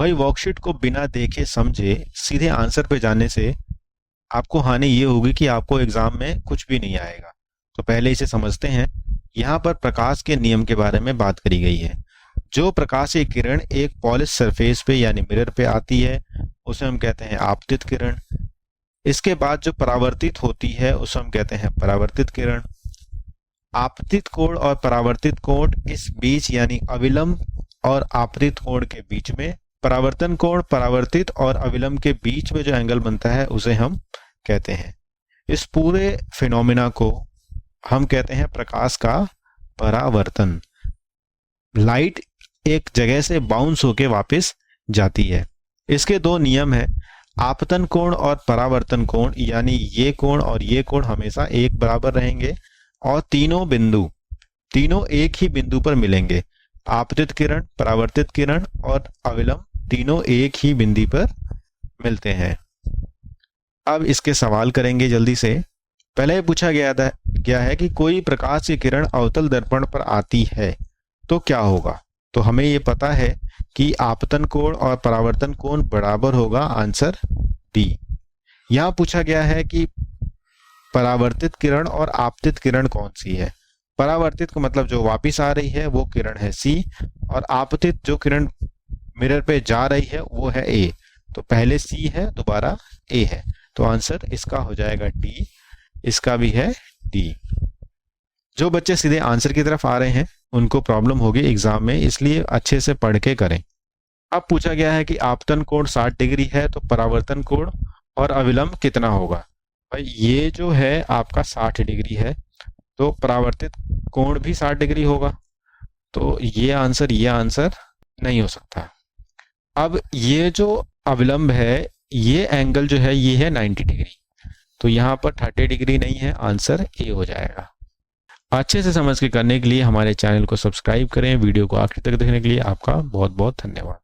भाई वर्कशीट को बिना देखे समझे सीधे आंसर पे जाने से आपको हानि ये होगी कि आपको एग्जाम में कुछ भी नहीं आएगा। तो पहले इसे समझते हैं। यहाँ पर प्रकाश के नियम के बारे में बात करी गई है। जो प्रकाशीय किरण एक पॉलिश सरफेस पे यानी मिरर पे आती है उसे हम कहते हैं आपतित किरण। इसके बाद जो परावर्तित होती है उसे हम कहते हैं परावर्तित किरण। आपतित कोण और परावर्तित कोण इस बीच यानी अविलंब और आपतित कोण के बीच में, परावर्तन कोण परावर्तित और अविलंब के बीच में जो एंगल बनता है उसे हम कहते हैं। इस पूरे फिनोमिना को हम कहते हैं प्रकाश का परावर्तन। लाइट एक जगह से बाउंस होके वापस जाती है। इसके दो नियम हैं, आपतन कोण और परावर्तन कोण, यानी ये कोण और ये कोण हमेशा एक बराबर रहेंगे और तीनों एक ही बिंदु पर मिलेंगे। आपतित किरण, परावर्तित किरण और अविलंब तीनों एक ही बिंदु पर मिलते हैं। अब इसके सवाल करेंगे जल्दी से। पहले पूछा गया है कि कोई प्रकाश की किरण अवतल दर्पण पर आती है तो क्या होगा। तो हमें ये पता है कि आपतन कोण और परावर्तन कोण बराबर होगा, आंसर डी। यहां पूछा गया है कि परावर्तित किरण और आपतित किरण कौन सी है। परावर्तित का मतलब जो वापस आ रही है वो किरण है सी, और आपतित जो किरण मिरर पे जा रही है वो है ए। तो पहले सी है, दोबारा ए है, तो आंसर इसका हो जाएगा डी। इसका भी है डी। जो बच्चे सीधे आंसर की तरफ आ रहे हैं उनको प्रॉब्लम होगी एग्जाम में, इसलिए अच्छे से पढ़ के करें। अब पूछा गया है कि आपतन कोण 60 डिग्री है तो परावर्तन कोण और अविलंब कितना होगा। भाई ये जो है आपका 60 डिग्री है तो परावर्तित कोण भी 60 डिग्री होगा, तो ये आंसर नहीं हो सकता। अब ये जो अविलंब है, ये एंगल जो है ये है 90 डिग्री, तो यहाँ पर 30 डिग्री नहीं है, आंसर ए हो जाएगा। अच्छे से समझ के करने के लिए हमारे चैनल को सब्सक्राइब करें। वीडियो को आखिर तक देखने के लिए आपका बहुत बहुत धन्यवाद।